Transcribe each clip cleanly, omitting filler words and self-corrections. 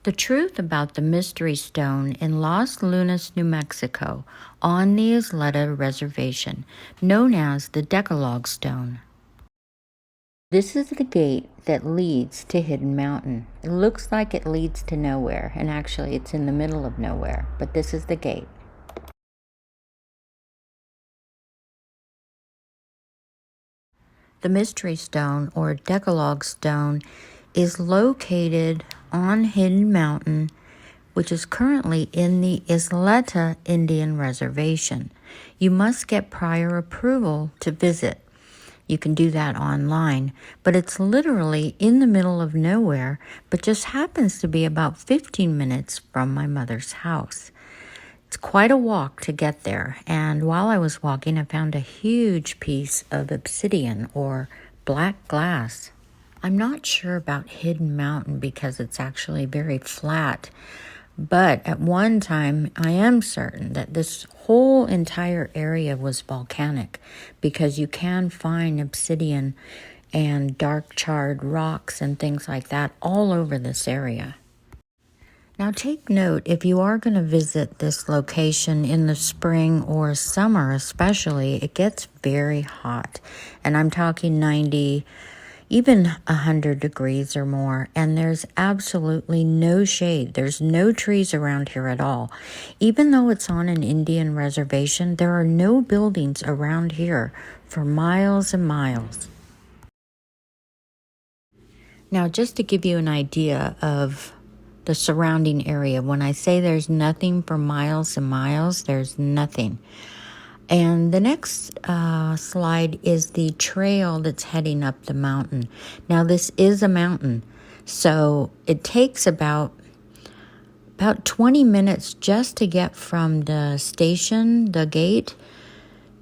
The truth about the Mystery Stone in Las Lunas, New Mexico, on the Isleta Reservation, known as the Decalogue Stone. This is the gate that leads to Hidden Mountain. It looks like it leads to nowhere, and actually it's in the middle of nowhere, but this is the gate. The Mystery Stone, or Decalogue Stone, is located on Hidden Mountain, which is currently in the Isleta Indian Reservation. You must get prior approval to visit. You can do that online, but it's literally in the middle of nowhere, but just happens to be about 15 minutes from my mother's house. It's quite a walk to get there, and while I was walking, I found a huge piece of obsidian or black glass. I'm not sure about Hidden Mountain because it's actually very flat, but at one time I am certain that this whole entire area was volcanic because you can find obsidian and dark charred rocks and things like that all over this area. Now take note, if you are going to visit this location in the spring or summer especially, it gets very hot. And I'm talking 90, even 100 degrees or more. And there's absolutely no shade. There's no trees around here at all. Even though it's on an Indian reservation, there are no buildings around here for miles and miles. Now just to give you an idea of the surrounding area. When I say there's nothing for miles and miles, there's nothing. And the next slide is the trail that's heading up the mountain. Now this is a mountain, so it takes about 20 minutes just to get from the station, the gate,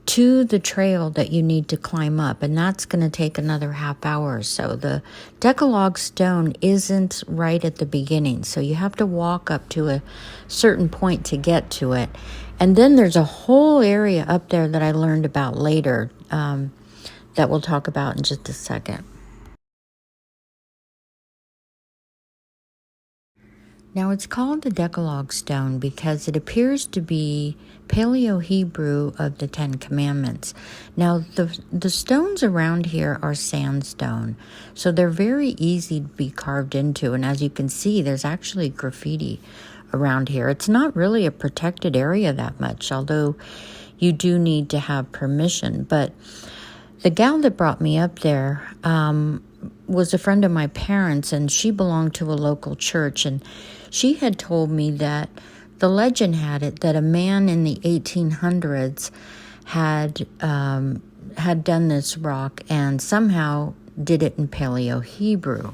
to the trail that you need to climb up, and that's going to take another half hour or so. The Decalogue Stone isn't right at the beginning, so you have to walk up to a certain point to get to it. And then there's a whole area up there that I learned about later that we'll talk about in just a second. Now it's called the Decalogue Stone because it appears to be Paleo-Hebrew of the Ten Commandments. Now the stones around here are sandstone, so they're very easy to be carved into. And as you can see, there's actually graffiti around here. It's not really a protected area that much, although you do need to have permission. But the gal that brought me up there was a friend of my parents, and she belonged to a local church, and she had told me that the legend had it that a man in the 1800s had done this rock and somehow did it in Paleo-Hebrew,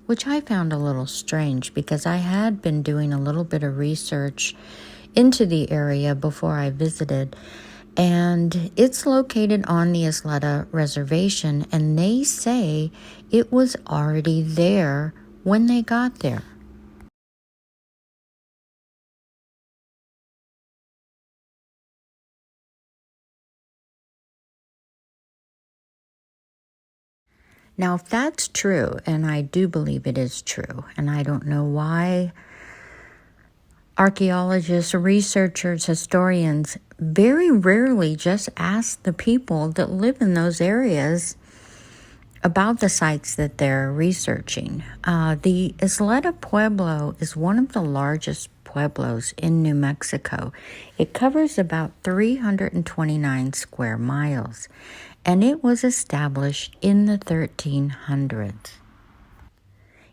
which I found a little strange because I had been doing a little bit of research into the area before I visited, and it's located on the Isleta Reservation, and they say it was already there when they got there. Now, if that's true, and I do believe it is true, and I don't know why archaeologists, researchers, historians very rarely just ask the people that live in those areas about the sites that they're researching. The Isleta Pueblo is one of the largest pueblos in New Mexico. It covers about 329 square miles, and it was established in the 1300s.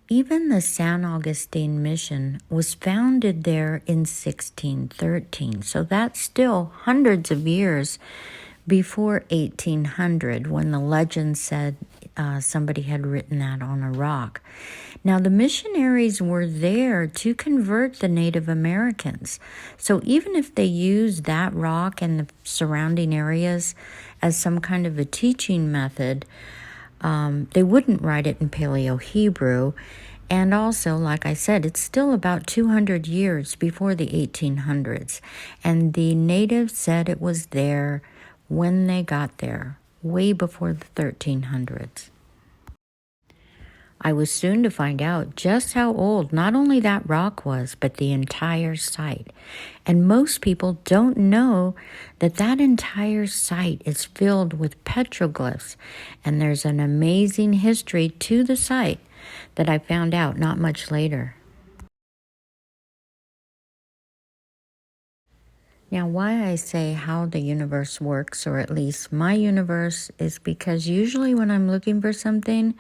Even the San Augustine Mission was founded there in 1613, so that's still hundreds of years before 1800, when the legend said somebody had written that on a rock. Now, the missionaries were there to convert the Native Americans. So even if they used that rock and the surrounding areas as some kind of a teaching method, they wouldn't write it in Paleo-Hebrew. And also, like I said, it's still about 200 years before the 1800s. And the natives said it was there when they got there, way before the 1300s. I was soon to find out just how old not only that rock was, but the entire site. And most people don't know that that entire site is filled with petroglyphs, and there's an amazing history to the site that I found out not much later. Now, why I say how the universe works, or at least my universe, is because usually when I'm looking for something,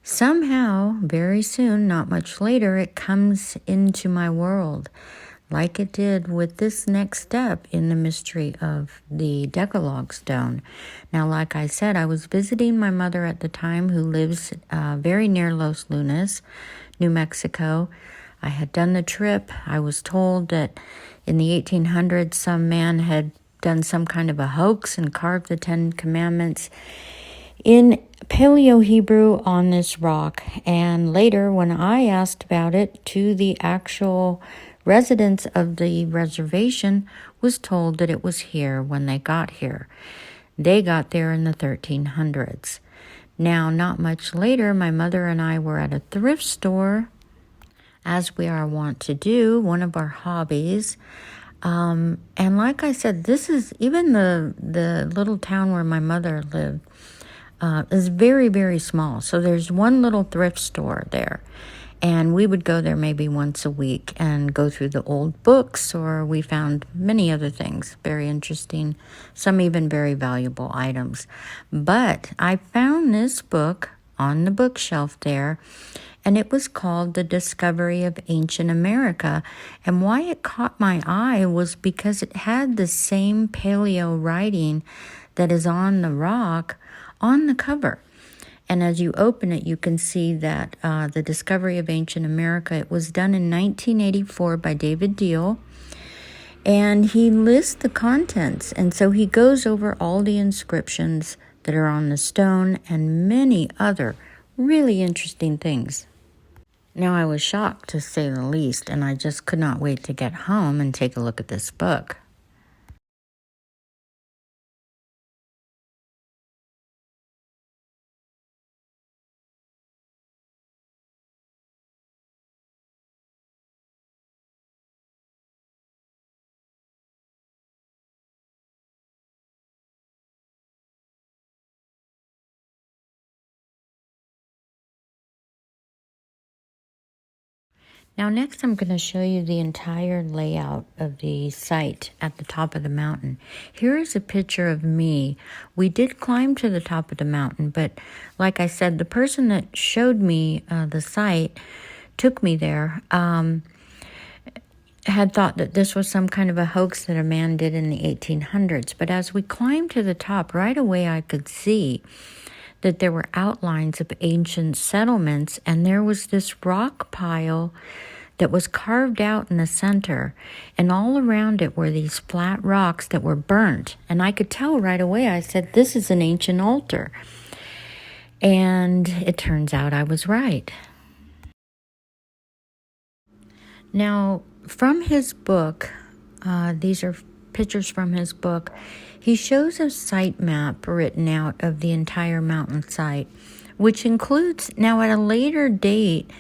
somehow, very soon, not much later, it comes into my world, like it did with this next step in the mystery of the Decalogue Stone. Now, like I said, I was visiting my mother at the time, who lives very near Los Lunas, New Mexico. I had done the trip. I was told that in the 1800s, some man had done some kind of a hoax and carved the Ten Commandments in Paleo Hebrew on this rock. And later, when I asked about it to the actual residents of the reservation, was told that it was here when they got here. They got there in the 1300s. Now, not much later, my mother and I were at a thrift store, as we are wont to do, one of our hobbies. And like I said, this is even the little town where my mother lived is very, very small. So there's one little thrift store there. And we would go there maybe once a week and go through the old books, or we found many other things very interesting, some even very valuable items. But I found this book on the bookshelf there, and it was called The Discovery of Ancient America. And why it caught my eye was because it had the same paleo writing that is on the rock on the cover. And as you open it, you can see that The Discovery of Ancient America, it was done in 1984 by David Deal. And he lists the contents. And so he goes over all the inscriptions that are on the stone and many other really interesting things. Now, I was shocked, to say the least, and I just could not wait to get home and take a look at this book. Now, next I'm going to show you the entire layout of the site at the top of the mountain. Here is a picture of me. We did climb to the top of the mountain, but like I said, the person that showed me the site, took me there, had thought that this was some kind of a hoax that a man did in the 1800s. But as we climbed to the top, right away I could see that there were outlines of ancient settlements, and there was this rock pile that was carved out in the center, and all around it were these flat rocks that were burnt. And I could tell right away, I said, this is an ancient altar. And it turns out I was right. Now, from his book, these are pictures from his book, he shows a site map written out of the entire mountain site, which includes, now at a later date,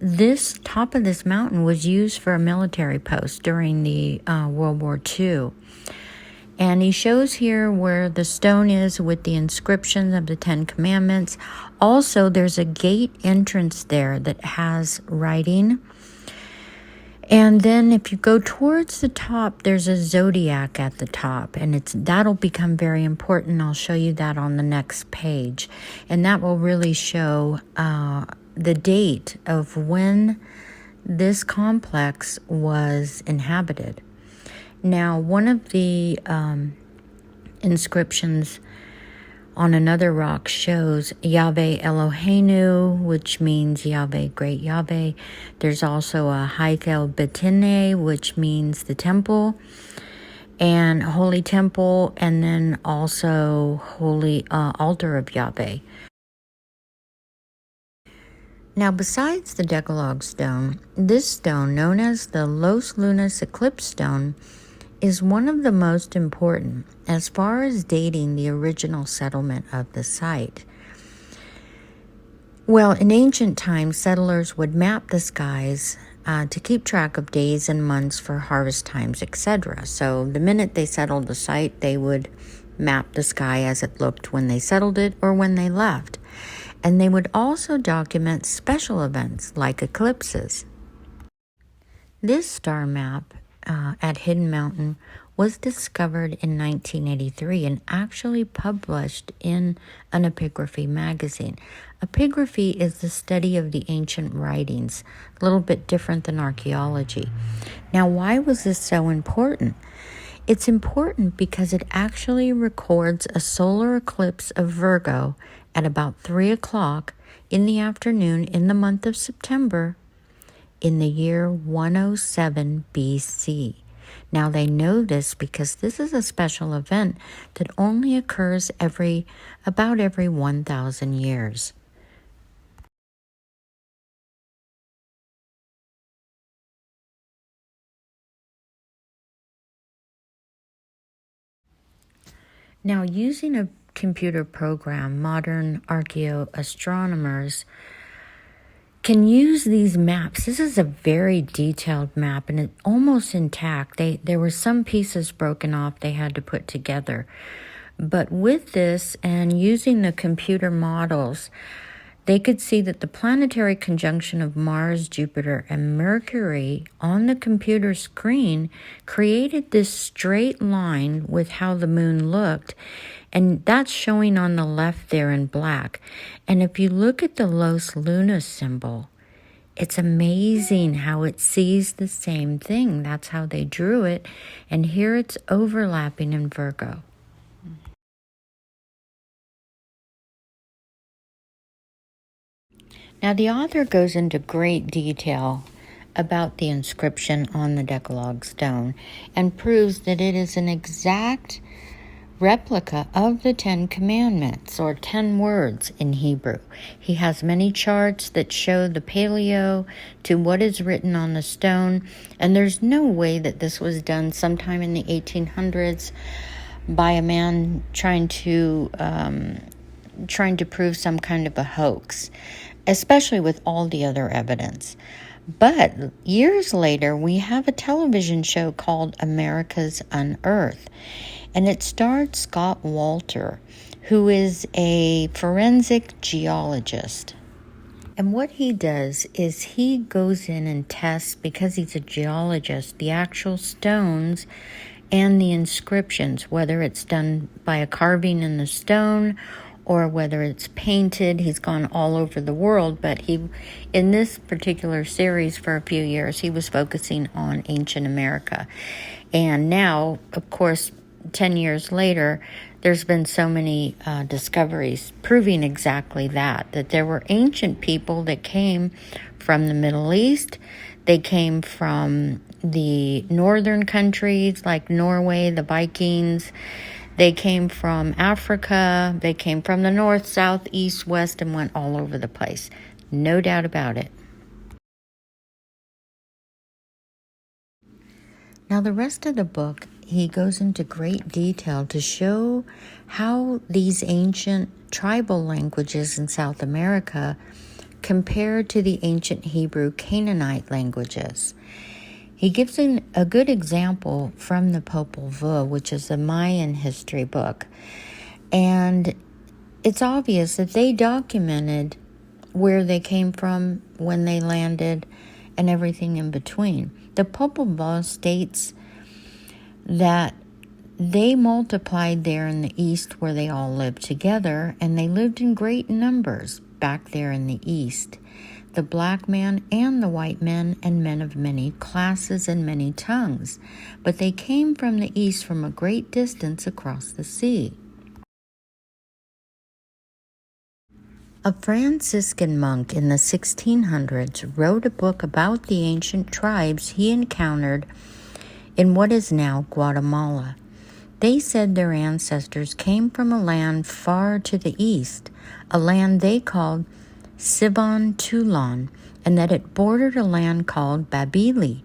this top of this mountain was used for a military post during the World War II. And he shows here where the stone is with the inscriptions of the Ten Commandments. Also, there's a gate entrance there that has writing. And then if you go towards the top, there's a zodiac at the top, and that'll become very important. I'll show you that on the next page. And that will really show the date of when this complex was inhabited. Now, one of the inscriptions on another rock shows Yahweh Eloheinu, which means Yahweh, great Yahweh. There's also a Haikel Betine, which means the temple, and holy temple, and then also holy altar of Yahweh. Now, besides the Decalogue Stone, this stone, known as the Los Lunas Eclipse Stone, is one of the most important as far as dating the original settlement of the site. Well, in ancient times, settlers would map the skies to keep track of days and months for harvest times, etc. So the minute they settled the site, they would map the sky as it looked when they settled it or when they left. And they would also document special events like eclipses. This star map at Hidden Mountain was discovered in 1983 and actually published in an epigraphy magazine. Epigraphy is the study of the ancient writings, a little bit different than archaeology. Now, why was this so important? It's important because it actually records a solar eclipse of Virgo at about 3 o'clock in the afternoon in the month of September in the year 107 BC. Now they know this because this is a special event that only occurs about every 1,000 years. Now, using a computer program, modern archaeoastronomers can use these maps. This is a very detailed map and it's almost intact. There were some pieces broken off they had to put together. But with this and using the computer models, they could see that the planetary conjunction of Mars, Jupiter, and Mercury on the computer screen created this straight line with how the moon looked. And that's showing on the left there in black. And if you look at the Los Lunas symbol, it's amazing how it sees the same thing. That's how they drew it. And here it's overlapping in Virgo. Now, the author goes into great detail about the inscription on the Decalogue Stone and proves that it is an exact replica of the 10 Commandments, or 10 words in Hebrew. He has many charts that show the paleo to what is written on the stone, and there's no way that this was done sometime in the 1800s by a man trying to prove some kind of a hoax, especially with all the other evidence. But years later, we have a television show called America's Unearthed, and it starred Scott Wolter, who is a forensic geologist. And what he does is he goes in and tests, because he's a geologist, the actual stones and the inscriptions, whether it's done by a carving in the stone or whether it's painted. He's gone all over the world, but in this particular series for a few years, he was focusing on ancient America. And now, of course, 10 years later, there's been so many discoveries proving exactly that there were ancient people that came from the Middle East. They came from the northern countries like Norway, the Vikings. They came from Africa. They came from the north, south, east, west, and went all over the place. No doubt about it. Now, the rest of the book, he goes into great detail to show how these ancient tribal languages in South America compare to the ancient Hebrew Canaanite languages. He gives a good example from the Popol Vuh, which is a Mayan history book. And it's obvious that they documented where they came from, when they landed, and everything in between. The Popol Vuh states that they multiplied there in the east where they all lived together, and they lived in great numbers back there in the east. The black man and the white men, and men of many classes and many tongues. But they came from the east from a great distance across the sea. A Franciscan monk in the 1600s wrote a book about the ancient tribes he encountered in what is now Guatemala. They said their ancestors came from a land far to the east, a land they called Sibon Tulon, and that it bordered a land called Babili.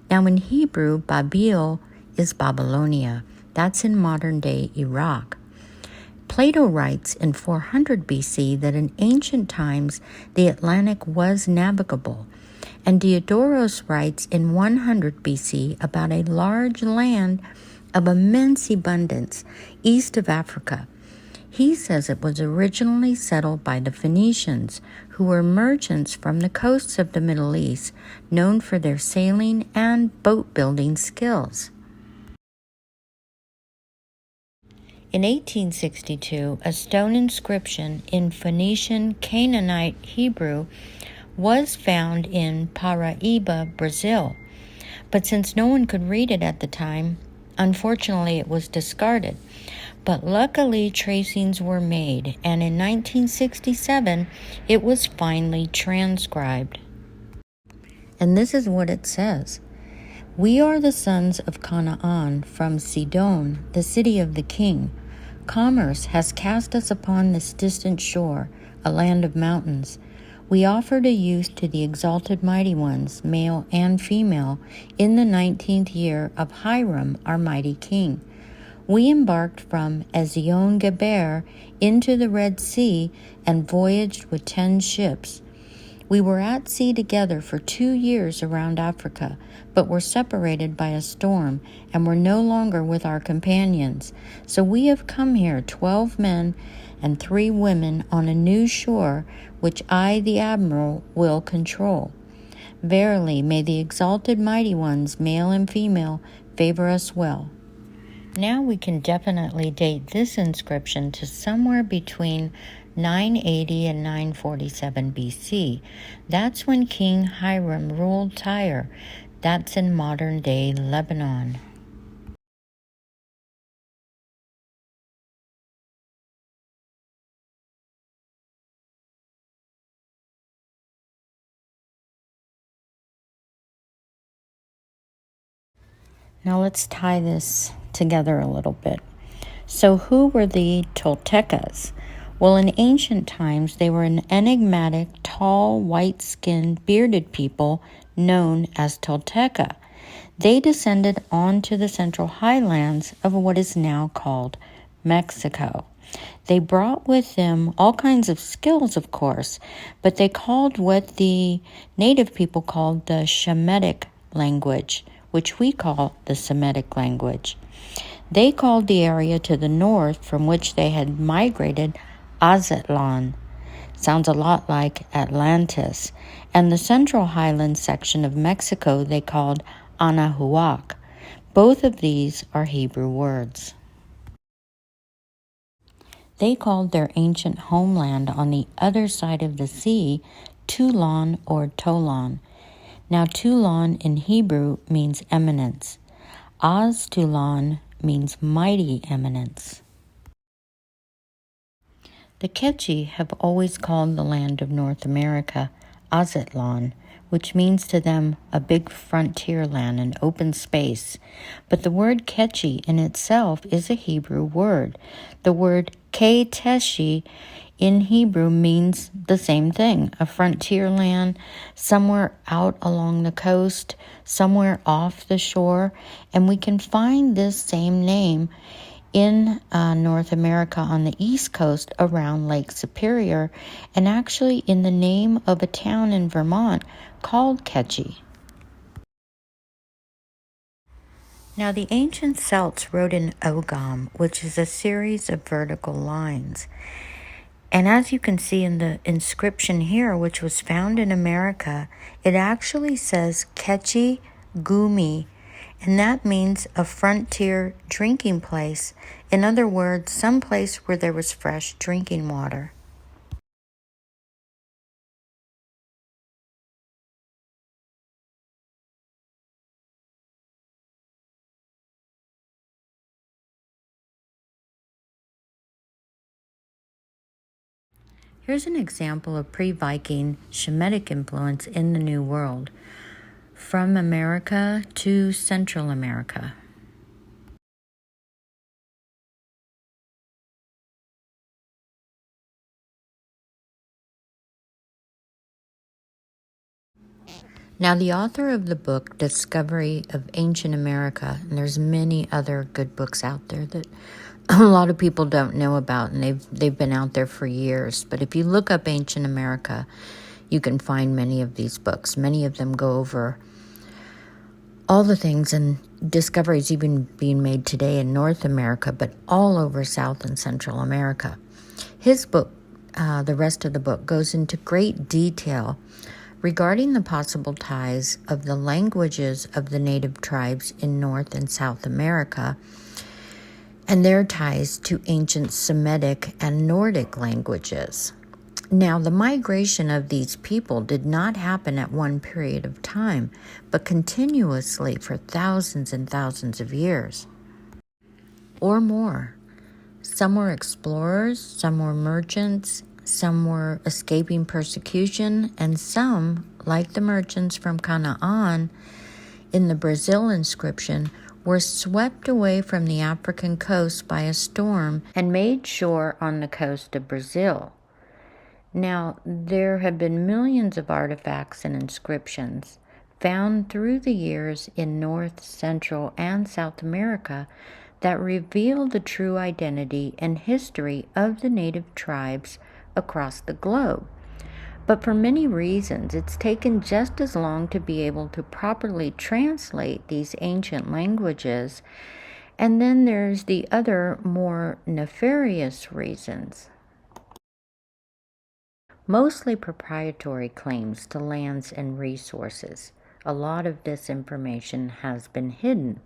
Now in Hebrew, Babil is Babylonia. That's in modern-day Iraq. Plato writes in 400 BC that in ancient times the Atlantic was navigable, and Diodorus writes in 100 BC about a large land of immense abundance east of Africa. He says it was originally settled by the Phoenicians, who were merchants from the coasts of the Middle East, known for their sailing and boat-building skills. In 1862, a stone inscription in Phoenician Canaanite Hebrew was found in Paraíba, Brazil. But since no one could read it at the time, unfortunately it was discarded. But luckily tracings were made, and in 1967 it was finally transcribed. And this is what it says. We are the sons of Canaan from Sidon, the city of the king. Commerce has cast us upon this distant shore, a land of mountains. We offered a youth to the exalted mighty ones, male and female, in the 19th year of Hiram, our mighty king. We embarked from Ezion Geber into the Red Sea and voyaged with 10 ships. We were at sea together for 2 years around Africa, but were separated by a storm and were no longer with our companions. So we have come here 12 men and 3 women on a new shore, which I, the admiral, will control. Verily, may the exalted mighty ones, male and female, favor us well. Now we can definitely date this inscription to somewhere between 980 and 947 BC. That's when King Hiram ruled Tyre. That's in modern-day Lebanon. Now let's tie this together a little bit. So who were the Toltecas? Well, in ancient times, they were an enigmatic, tall, white-skinned, bearded people known as Tolteca. They descended onto the central highlands of what is now called Mexico. They brought with them all kinds of skills, of course, but they called what the native people called the Shemitic language, which we call the Semitic language. They called the area to the north from which they had migrated Aztlan. Sounds a lot like Atlantis. And the central highland section of Mexico they called Anahuac. Both of these are Hebrew words. They called their ancient homeland on the other side of the sea Toulon or Tolan. Now Toulon in Hebrew means eminence. Az-Toulon means mighty eminence. The Quechua have always called the land of North America Aztlan, which means to them a big frontier land, an open space. But the word Quechua in itself is a Hebrew word. The word Keteshi in Hebrew means the same thing, a frontier land, somewhere out along the coast, somewhere off the shore. And we can find this same name in North America on the East Coast around Lake Superior, and actually in the name of a town in Vermont called Quechua. Now the ancient Celts wrote in Ogam, which is a series of vertical lines. And as you can see in the inscription here, which was found in America, it actually says Quechua Gumi, and that means a frontier drinking place. In other words, some place where there was fresh drinking water. Here's an example of pre-Viking Shemitic influence in the New World, from America to Central America. Now, the author of the book, Discovery of Ancient America, and there's many other good books out there that a lot of people don't know about, and they've been out there for years. But if you look up ancient America, you can find many of these books. Many of them go over all the things and discoveries even being made today in North America, but all over South and Central America. His book, the rest of the book, goes into great detail regarding the possible ties of the languages of the native tribes in North and South America and their ties to ancient Semitic and Nordic languages. Now, the migration of these people did not happen at one period of time, but continuously for thousands and thousands of years, or more. Some were explorers, some were merchants, some were escaping persecution, and some, like the merchants from Canaan in the Brazil inscription, were swept away from the African coast by a storm and made shore on the coast of Brazil. Now, there have been millions of artifacts and inscriptions found through the years in North, Central, and South America that reveal the true identity and history of the native tribes across the globe. But for many reasons, it's taken just as long to be able to properly translate these ancient languages. And then there's the other, more nefarious reasons. Mostly proprietary claims to lands and resources. A lot of this information has been hidden.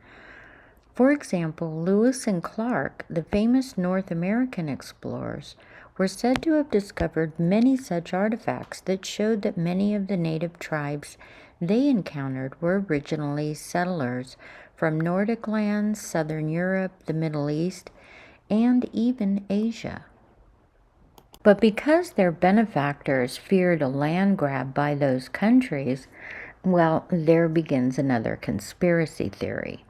For example, Lewis and Clark, the famous North American explorers, were said to have discovered many such artifacts that showed that many of the native tribes they encountered were originally settlers from Nordic lands, Southern Europe, the Middle East, and even Asia. But because their benefactors feared a land grab by those countries, well, there begins another conspiracy theory.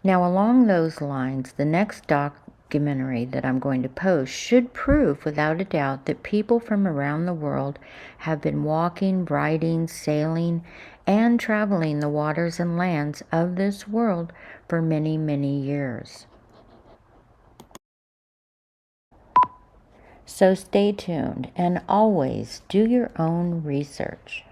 Now, along those lines, the next documentary that I'm going to post should prove without a doubt that people from around the world have been walking, riding, sailing, and traveling the waters and lands of this world for many, many years. So stay tuned and always do your own research.